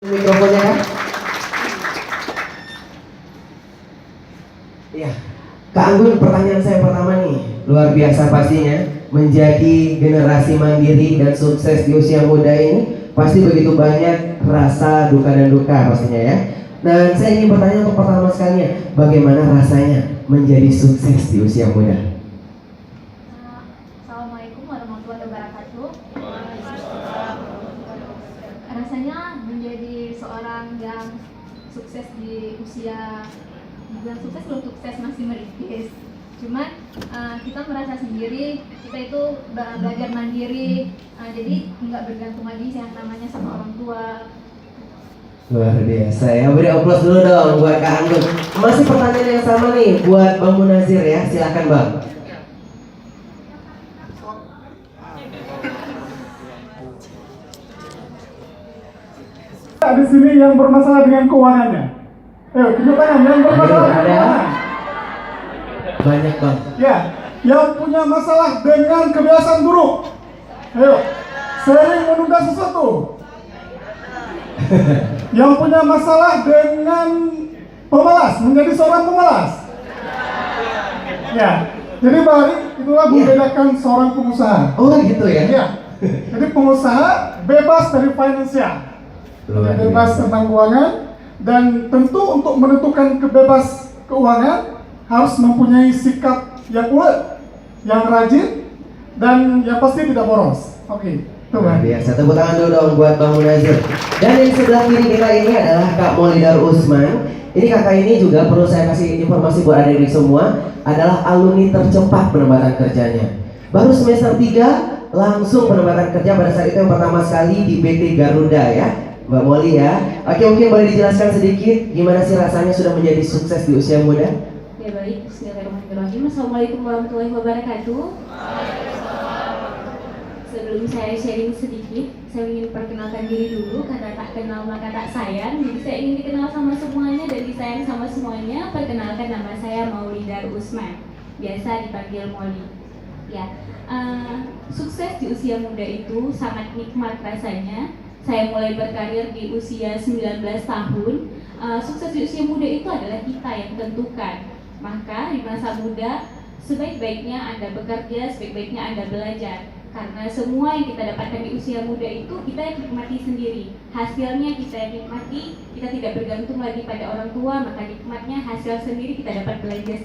Mikrofonnya kan? Iya. Kak Anggun, pertanyaan saya pertama nih, luar biasa pastinya. Menjadi generasi mandiri dan sukses di usia muda ini pasti begitu banyak rasa duka dan duka pastinya ya. Dan saya ingin bertanya untuk pertama sekalinya, bagaimana rasanya menjadi sukses di usia muda? Assalamualaikum warahmatullahi wabarakatuh. Rasanya menjadi seorang yang sukses di usia, bukan sukses, belum sukses, masih merintis. Cuman kita merasa sendiri, kita itu belajar mandiri, jadi nggak bergantung lagi yang namanya sama orang tua. Luar biasa ya, beri aplaus dulu dong buat Kak Anggun. Masih pertanyaan yang sama nih buat Bang Munazir ya, silakan Bang. Di sini yang bermasalah dengan keuangannya. Ayo, tunjuk tangan yang bermasalah dengan keuangan. Banyak Bang. Ya, yang punya masalah dengan kebiasaan buruk. Ayo, sering menunda sesuatu. Yang punya masalah dengan pemalas, menjadi seorang pemalas. Ya, jadi Bari, itulah membedakan seorang pengusaha. Oh gitu ya? Ya, jadi pengusaha bebas dari finansial. Bebas tentang keuangan, dan tentu untuk menentukan kebebas keuangan harus mempunyai sikap yang ulet, yang rajin, dan yang pasti tidak boros. Oke, luar biasa. Tepuk tangan dulu dong buat Bang Munazir. Dan yang sebelah kiri kita ini adalah Kak Maulidar Usman. Ini kakak ini juga perlu saya kasih informasi buat adik-adik semua, adalah alumni tercepat penempatan kerjanya. Baru semester 3 langsung penempatan kerja pada saat itu yang pertama sekali di PT Garuda ya, Mbak Moli ya. Oke, mungkin boleh dijelaskan sedikit gimana sih rasanya sudah menjadi sukses di usia muda? Ya baik, bismillahirrahmanirrahim. Assalamualaikum warahmatullahi wabarakatuh. Sebelum saya sharing sedikit, saya ingin perkenalkan diri dulu, karena tak kenal maka tak sayang. Jadi saya ingin dikenal sama semuanya dan disayang sama semuanya. Perkenalkan, nama saya Maulidar Usman, biasa dipanggil Moli. Ya, sukses di usia muda itu sangat nikmat rasanya. Saya mulai berkarir di usia 19 tahun. Sukses di usia muda itu adalah kita yang tentukan. Maka di masa muda sebaik-baiknya Anda bekerja, sebaik-baiknya Anda belajar. Karena semua yang kita dapatkan di usia muda itu kita yang nikmati sendiri. Hasilnya kita yang nikmati, kita tidak bergantung lagi pada orang tua, maka nikmatnya hasil sendiri, kita dapat belajar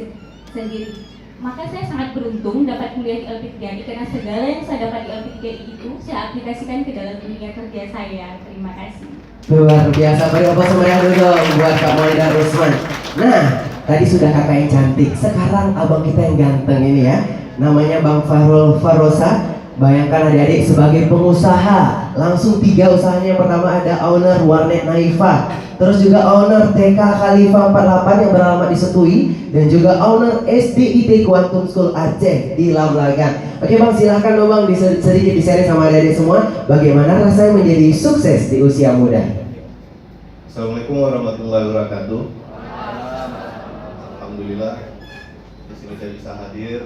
sendiri. Maka saya sangat beruntung dapat kuliah di LP3I, karena segala yang saya dapat di LP3I itu saya aplikasikan ke dalam dunia kerja saya. Terima kasih. Luar biasa, beri aplaus meriah dulu dong buat Kak Maulidar Usman. Nah, tadi sudah kakak yang cantik, sekarang abang kita yang ganteng ini ya, namanya Bang Fahrul Farosa. Bayangkan adik-adik sebagai pengusaha, langsung 3 usahanya. Yang pertama ada owner Warnet Naifa, terus juga owner TK Khalifah 48 yang beralamat di Setui, dan juga owner SDIT Quantum School Aceh di Lamlagan. Oke Bang, silahkan dong Bang sedikit di-share sama adik-adik semua, bagaimana rasanya menjadi sukses di usia muda. Assalamualaikum warahmatullahi wabarakatuh. Alhamdulillah di sini saya bisa hadir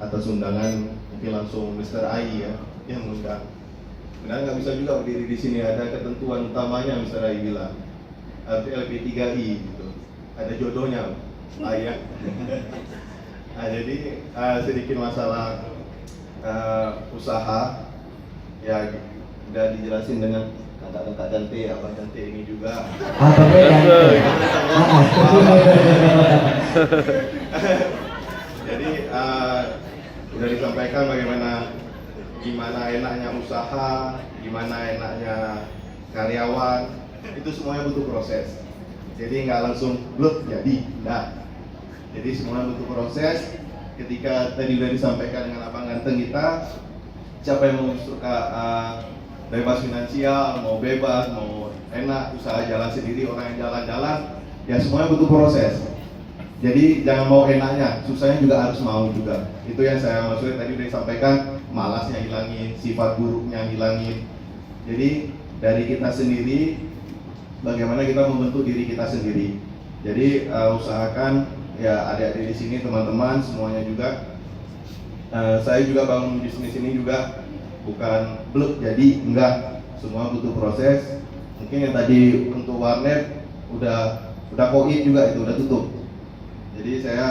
atas undangan, mungkin langsung Mr. Ai ya yang mengundang. Benar nggak bisa juga berdiri di sini, ada ketentuan utamanya Mr. Ai bilang LP3I gitu, ada jodohnya ayah. Nah, jadi sedikit masalah usaha ya udah dijelasin dengan kakak-kakak cantik, abang cantik ini juga. Jadi udah disampaikan gimana enaknya usaha, gimana enaknya karyawan, itu semuanya butuh proses. Jadi nggak langsung blok jadi, enggak. Jadi semuanya butuh proses. Ketika tadi udah disampaikan dengan abang ganteng kita, siapa yang mau suka bebas finansial, mau bebas, mau enak, usaha jalan sendiri, orang yang jalan-jalan, ya semuanya butuh proses. Jadi jangan mau enaknya, susahnya juga harus mau juga. Itu yang saya maksudnya tadi udah disampaikan, malasnya hilangin, sifat buruknya hilangin. Jadi dari kita sendiri, bagaimana kita membentuk diri kita sendiri. Jadi usahakan ya adik-adik di sini, teman-teman semuanya juga. Saya juga bangun bisnis ini juga bukan blok jadi, enggak. Semua butuh proses. Mungkin yang tadi untuk warnet udah koin juga, itu udah tutup. Jadi saya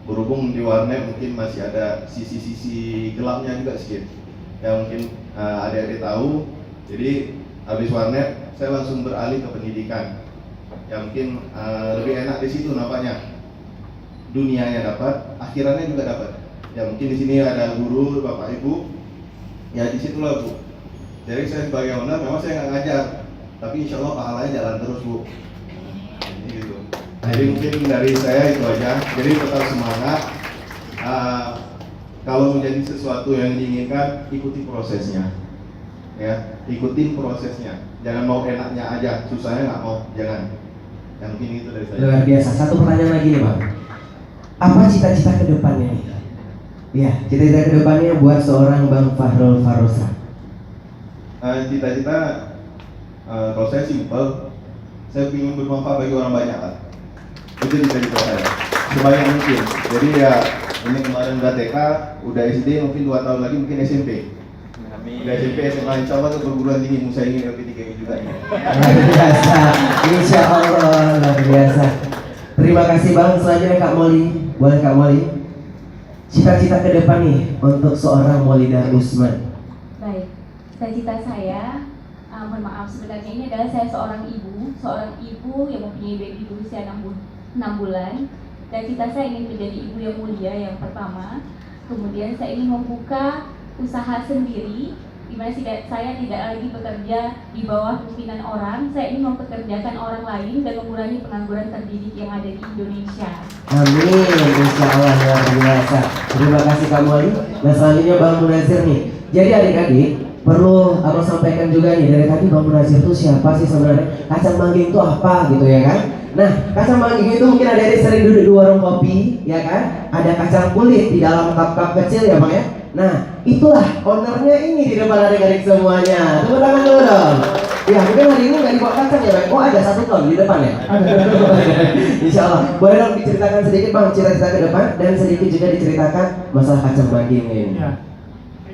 berhubung di warnet mungkin masih ada sisi-sisi gelapnya juga sedikit. Ya mungkin adik-adik tahu. Jadi habis warnet saya langsung beralih ke pendidikan. Ya mungkin lebih enak di situ nampaknya. Dunianya dapat, akhirannya juga dapat. Ya mungkin di sini ada guru, bapak ibu. Ya di situlah Bu. Jadi saya sebagai owner memang saya nggak ngajar, tapi insya Allah pahalanya jalan terus Bu. Ini gitu. Jadi mungkin dari saya itu aja. Jadi tetap semangat. Kalau menjadi sesuatu yang diinginkan, ikuti prosesnya. Ya, ikutin prosesnya. Jangan mau enaknya aja, susahnya nggak mau, jangan. Yang mungkin itu dari saya. Luar biasa. Satu pertanyaan lagi nih Bang. Apa cita-cita ke depannya nih? Ya, cita-cita ke depannya buat seorang Bang Fahrul Farosa. Cita-cita kalau saya simpel, saya ingin bermanfaat bagi orang banyak lah. Itu cita-cita saya sebanyak mungkin. Jadi ya ini kemarin udah TK, udah SD, mungkin 2 tahun lagi mungkin SMP. Udah SMP, SMA, insya Allah ke perguruan tinggi, saya ingin LP3 juga nih. Luar biasa, insya Allah luar biasa. Terima kasih Bang. Selanjutnya Kak Molly, boleh Kak Molly? Cita-cita ke depan nih untuk seorang Maulida Usman. Baik, cita-cita saya, mohon maaf sebenarnya ini adalah saya seorang ibu yang mempunyai baby berusia 6 bulan. Dan cita saya ingin menjadi ibu yang mulia yang pertama. Kemudian saya ingin membuka usaha sendiri, di mana saya tidak lagi bekerja di bawah pimpinan orang. Saya ingin mempekerjakan orang lain dan mengurangi pengangguran terdidik yang ada di Indonesia. Amin, insya Allah luar biasa. Terima kasih Kak Molly. Nah selanjutnya Bang Munazir nih. Jadi adik-adik perlu abang sampaikan juga nih, dari tadi Bang Munazir itu siapa sih sebenarnya? Kacang mangging itu apa gitu ya kan? Nah kacang mangging itu mungkin adik-adik sering duduk di warung kopi ya kan? Ada kacang kulit di dalam cup-cup kecil ya Bang ya? Nah itulah ownernya ini di depan adik-adik semuanya. Tepuk tangan dulu dong. Ya mungkin hari ini nggak dibawa kacang ya Bang? Oh ada 1 ton di depan ya? Insya Allah. Boleh dong diceritakan sedikit Bang cita-cita ke depan, dan sedikit juga diceritakan masalah kacang mangging ini. Ya.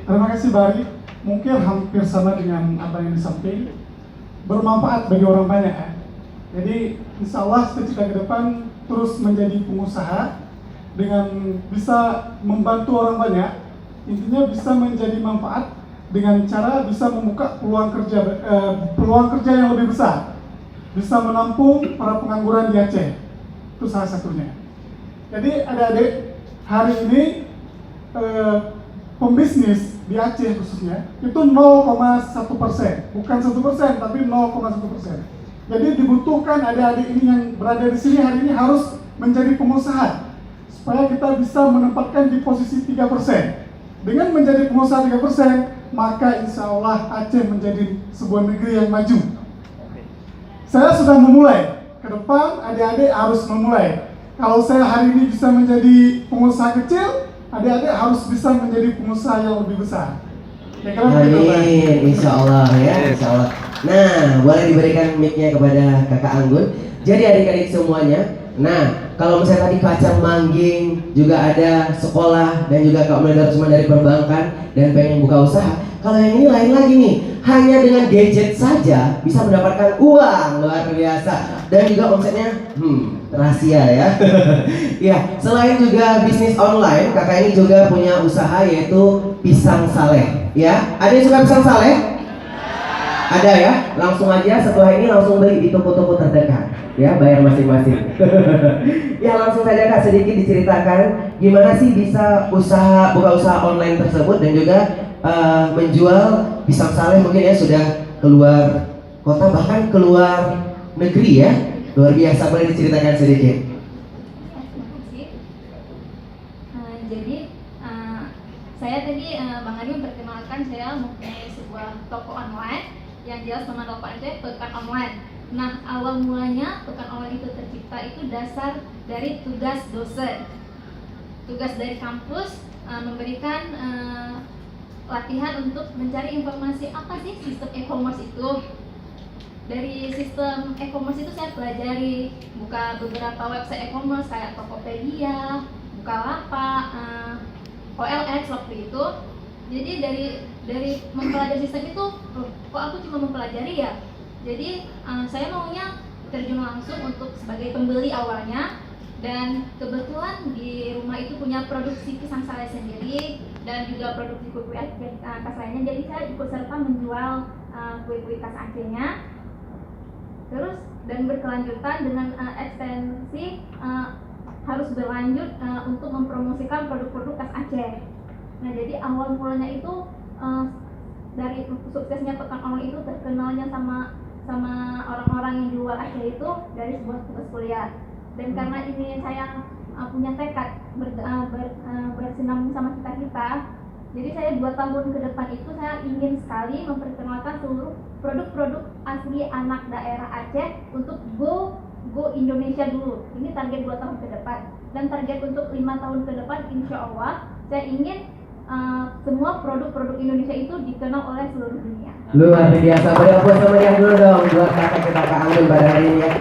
Terima kasih Bari. Mungkin hampir sama dengan apa yang disampaikan, bermanfaat bagi orang banyak ya. Jadi insya Allah cita-cita ke depan terus menjadi pengusaha dengan bisa membantu orang banyak. Intinya bisa menjadi manfaat dengan cara bisa membuka peluang kerja yang lebih besar, bisa menampung para pengangguran di Aceh. Itu salah satunya. Jadi adik-adik hari ini pembisnis di Aceh khususnya itu 0,1%, bukan 1%, tapi 0,1%. Jadi dibutuhkan adik-adik ini yang berada di sini hari ini harus menjadi pengusaha supaya kita bisa menempatkan di posisi 3%. Dengan menjadi pengusaha 3%, maka insya Allah Aceh menjadi sebuah negeri yang maju. Saya sudah memulai. Ke depan adik-adik harus memulai. Kalau saya hari ini bisa menjadi pengusaha kecil, adik-adik harus bisa menjadi pengusaha yang lebih besar. Ya, amin, insya Allah ya, insya Allah. Nah, boleh diberikan mic-nya kepada Kakak Anggun. Jadi adik-adik semuanya, nah kalau misalnya tadi kacang mangging, juga ada sekolah, dan juga Kak Maulida Usman dari perbankan dan pengen buka usaha. Kalau yang ini lain lagi nih, hanya dengan gadget saja bisa mendapatkan uang luar biasa, dan juga omsetnya rahasia ya. Ya, selain juga bisnis online, kakak ini juga punya usaha yaitu pisang saleh. Ya, ada yang suka pisang saleh? Ada ya, langsung aja setelah ini langsung beli di toko-toko terdekat. Ya, bayar masing-masing. Ya, langsung saja Kak sedikit diceritakan gimana sih bisa buka usaha online tersebut, dan juga menjual pisang saleh mungkin ya sudah keluar kota bahkan keluar negeri ya. Luar biasa, boleh diceritakan sedikit. Jadi saya tadi Bang Adi memperkenalkan saya mempunyai sebuah toko online yang jelas nama toko itu Pekan Online. Nah, awal mulanya Pekan Online itu tercipta itu dasar dari tugas dosen, tugas dari kampus memberikan latihan untuk mencari informasi apa sih sistem e-commerce itu. Dari sistem e-commerce itu saya pelajari, buka beberapa website e-commerce kayak Tokopedia, Bukalapak, OLX waktu itu. Jadi dari mempelajari sistem itu, kok aku cuma mempelajari ya, Jadi saya maunya terjun langsung untuk sebagai pembeli awalnya, dan kebetulan di rumah itu punya produksi pisang salai sendiri dan juga produksi kue-kue khas lainnya. Jadi saya ikut serta menjual kue-kue khas Acehnya. Terus dan berkelanjutan dengan ekstensi harus berlanjut untuk mempromosikan produk-produk khas Aceh. Nah, jadi awal mulanya itu dari suksesnya Pekan Online itu terkenalnya sama orang-orang yang di luar Aceh itu dari sebuah tugas kuliah. Dan karena ini saya punya tekad bersinambung sama cita-cita, jadi saya 2 tahun ke depan itu saya ingin sekali memperkenalkan seluruh produk-produk asli anak daerah Aceh untuk go Indonesia dulu. Ini target 2 tahun ke depan, dan target untuk 5 tahun ke depan insya Allah saya ingin semua produk-produk Indonesia itu dikenal oleh seluruh dunia. Luar biasa, beri aplaus sama yang dulu dong buat kakak kita Kak Anggun pada hari ini ya.